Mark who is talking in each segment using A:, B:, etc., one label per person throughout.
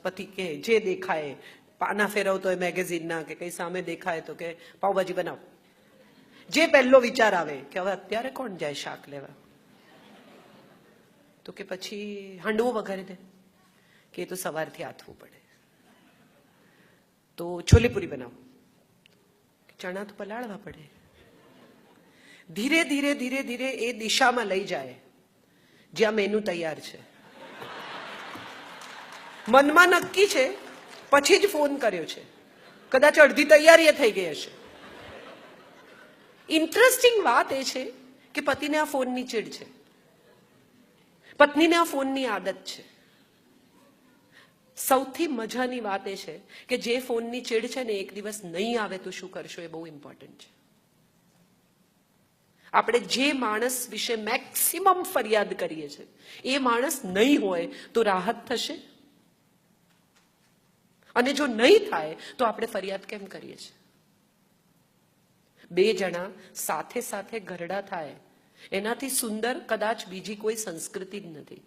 A: પતિ કે જે દેખાય, પાના ફેરવતો હોય મેગેઝિનના કે કઈ સામે દેખાય તો કે પાવભાજી બનાવો. જે પહેલો વિચાર આવે કે હવે અત્યારે કોણ જાય શાક લેવા, તો કે પછી હાંડવો વઘારી દે, કે એ તો સવારથી આથવું પડે. તો છોલેપુરી બનાવો, ચણા તો પલાળવા પડે. ધીરે ધીરે ધીરે ધીરે એ દિશામાં લઈ જાય જ્યાં મેનુ તૈયાર છે. મનમાં નક્કી છે, પછી જ ફોન કર્યો છે, કદાચ અડધી તૈયારી થઈ ગઈ હશે. ઇન્ટરેસ્ટિંગ વાત એ છે કે પતિને આ ફોનની ચીડ છે, પત્નીને આ ફોનની આદત છે. સૌથી મજાની વાત એ છે કે જે ફોનની ચીડ છે ને એક દિવસ નહીં આવે તો શું કરશો, એ બહુ ઇમ્પોર્ટન્ટ છે. આપણે જે માણસ વિશે મેક્સિમમ ફરિયાદ કરીએ છીએ એ માણસ નહીં હોય તો રાહત થશે, અને જો નહીં થાય તો આપણે ફરિયાદ કેમ કરીએ છીએ? બે જણા સાથે સાથે ઘરડા થાય એનાથી સુંદર કદાચ બીજી કોઈ સંસ્કૃતિ જ નથી.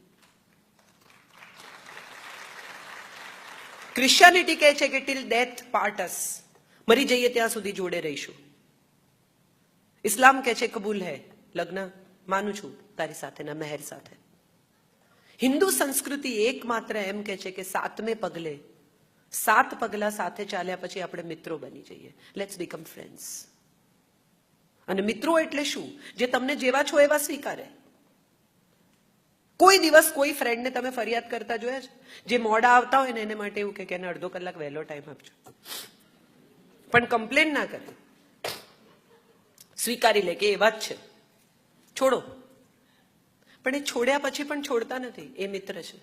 A: ક્રિશ્ચિયાનિટી કહે છે કે ટિલ ડેથ પાર્ટ અસ, મરી જઈએ ત્યાં સુધી જોડે રહીશું. ઇસ્લામ કહે છે કબૂલ હૈ, લગ્ન માનું છું તારી સાથેના મહેર સાથે. હિન્દુ સંસ્કૃતિ એકમાત્ર એમ કહે છે કે 7મે પગલે 7 પગલા સાથે ચાલ્યા પછી આપણે મિત્રો બની જઈએ, લેટ્સ બીકમ ફ્રેન્ડ્સ. અને મિત્રો એટલે શું? જે તમને જેવા છો એવા સ્વીકારે. કોઈ દિવસ કોઈ ફ્રેન્ડને તમે ફરિયાદ કરતા જોયા છે? જે મોડા આવતા હોય ને એને માટે એવું કે એને અડધો કલાક વહેલો ટાઈમ આપજો, પણ કમ્પ્લેન ના કરે, સ્વીકારી લે કે એવા જ છે, છોડો. પણ એ છોડ્યા પછી પણ છોડતા નથી, એ મિત્ર છે.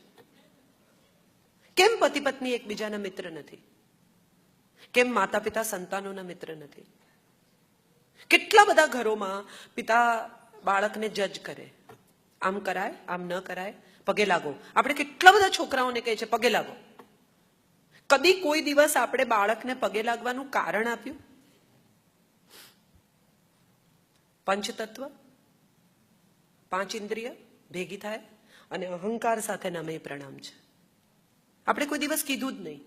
A: કેમ પતિ પત્ની એકબીજાના મિત્ર નથી? કેમ માતા પિતા સંતાનોના મિત્ર નથી? કેટલા બધા ઘરોમાં પિતા બાળકને જજ કરે, આમ કરાય, આમ ન કરાય, પગે લાગો. આપણે કેટલા બધા છોકરાઓને કહે છે પગે લાગો. કદી કોઈ દિવસ આપણે બાળકને પગે લાગવાનું કારણ આપ્યું? પંચતત્વ, 5 ઇન્દ્રિય ભેગી થાય અને અહંકાર સાથે નામે પ્રણામ છે. આપણે કોઈ દિવસ કીધું જ નહીં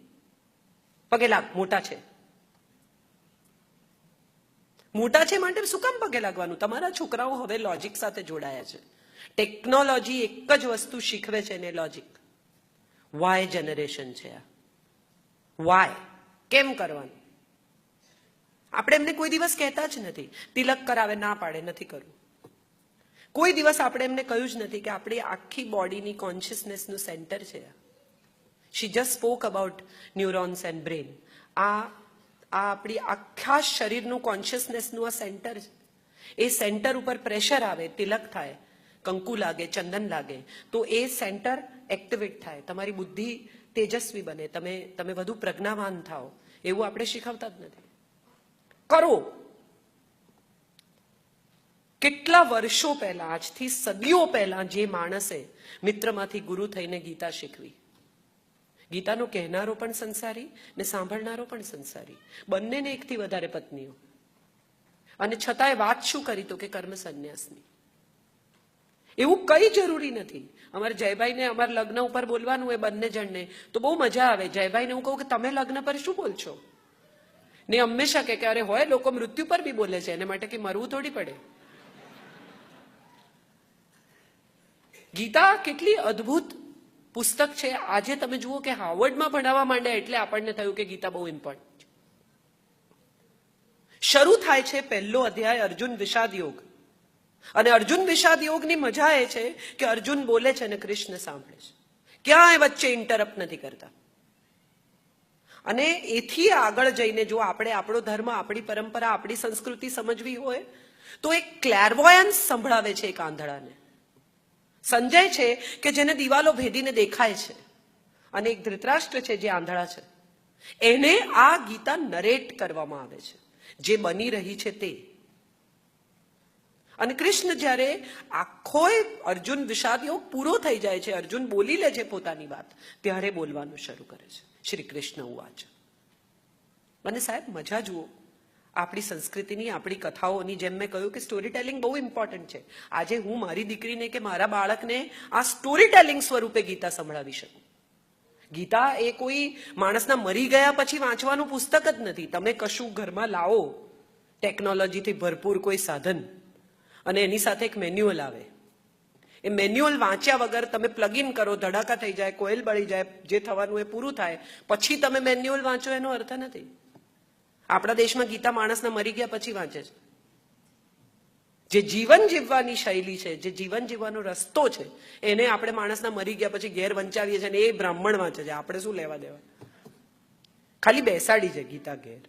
A: પગે લાગ, મોટા છે. મોટા છે માટે શું કામ પગે લાગવાનું? તમારા છોકરાઓ હવે લોજિક સાથે જોડાયા છે. ટેકનોલોજી એક જ વસ્તુ શીખવે છે ને, લોજિક. વાય જનરેશન છે આ. વાય કેમ કરવાનું? આપણે એમને કોઈ દિવસ કહેતા જ નથી. તિલક કરાવે, ના પાડે, નથી કરવું. કોઈ દિવસ આપણે એમને કહ્યું જ નથી કે આપણી આખી બોડીની કોન્શિયસનેસનું સેન્ટર છે. She just spoke about neurons and brain. આ આપણી આખા શરીરનું કોન્શિયસનેસનું આ સેન્ટર છે. એ સેન્ટર ઉપર પ્રેશર આવે, તિલક થાય, કંકુ લાગે, ચંદન લાગે, તો એ સેન્ટર એક્ટિવેટ થાય, તમારી બુદ્ધિ તેજસ્વી બને, તમે વધુ પ્રજ્ઞાવાન થાઓ. એવું આપણે શીખવતા જ નથી. કરો. કેટલા વર્ષો પહેલા, આજથી સદીઓ પહેલા જે માણસે મિત્રમાંથી ગુરુ થઈને ગીતા શીખવી, ગીતાનો કહેનારો પણ સંસારી ને સાંભળનારો પણ સંસારી, બંનેને એકથી વધારે પત્નીઓ, અને છતાંય વાત શું કરી તો કે કર્મ સંન્યાસની. એવું કઈ જરૂરી નથી. અમારે જયભાઈને અમારા લગ્ન ઉપર બોલવાનું હોય બંને જણને તો બહુ મજા આવે. જયભાઈને હું કહું કે તમે લગ્ન પર શું બોલશો, ને હંમેશા કે અરે હોય લોકો મૃત્યુ પર બી બોલે છે, એને માટે કે મરવું થોડી પડે. ગીતા કેટલી અદ્ભુત પુસ્તક છે. આજે તમે જુઓ કે હાર્વર્ડમાં ભણાવવા માંડ્યા એટલે આપણને થયું કે ગીતા બહુ ઇમ્પોર્ટન્ટ છે. શરૂ થાય છે પહેલો અધ્યાય અર્જુન વિષાદ યોગ, અને અર્જુન વિષાદ યોગની મજા એ છે કે અર્જુન બોલે છે અને કૃષ્ણ સાંભળે છે, ક્યાંય વચ્ચે ઇન્ટરપ્ટ નથી કરતા. અને એથી આગળ જઈને જો આપણે આપણો ધર્મ, આપણી પરંપરા, આપણી સંસ્કૃતિ સમજવી હોય તો એક ક્લેરવોયન્સ સંભળાવે છે એક આંધળાને. સંજય છે કે જેને દિવાલો ભેદીને દેખાય છે, અને એક ધૃતરાષ્ટ્ર છે જે આંધળા છે. એને આ ગીતા નરેટ કરવામાં આવે છે, જે બની રહી છે તે. અને કૃષ્ણ જ્યારે આખો અર્જુન વિષાદ યોગ પૂરો થઈ જાય છે, અર્જુન બોલી લે છે પોતાની વાત, ત્યારે બોલવાનું શરૂ કરે છે. શ્રી કૃષ્ણ ઉવાચ. અને સાહેબ મજા જુઓ આપણી સંસ્કૃતિની, આપણી કથાઓની. જેમ મેં કહ્યું કે સ્ટોરી ટેલિંગ બહુ ઇમ્પોર્ટન્ટ છે. આજે હું મારી દીકરીને કે મારા બાળકને આ સ્ટોરી ટેલિંગ સ્વરૂપે ગીતા સંભળાવી શકું. ગીતા એ કોઈ માણસના મરી ગયા પછી વાંચવાનું પુસ્તક જ નથી. તમે કશું ઘરમાં લાવો ટેકનોલોજીથી ભરપૂર કોઈ સાધન અને એની સાથે એક મેન્યુઅલ આવે, એ મેન્યુઅલ વાંચ્યા વગર તમે પ્લગ ઇન કરો, ધડાકા થઈ જાય, કોઇલ બળી જાય, જે થવાનું એ પૂરું થાય, પછી તમે મેન્યુઅલ વાંચો એનો અર્થ નથી. આપણા દેશમાં ગીતા માણસના મરી ગયા પછી વાંચે છે. જે જીવન જીવવાની શૈલી છે, જે જીવન જીવવાનો રસ્તો છે, એને આપણે માણસના મરી ગયા પછી ઘેર વંચાવીએ છીએ અને એ બ્રાહ્મણ વાંચે છે. આપણે શું લેવા દેવા? ખાલી બેસાડી છે ગીતા ઘેર.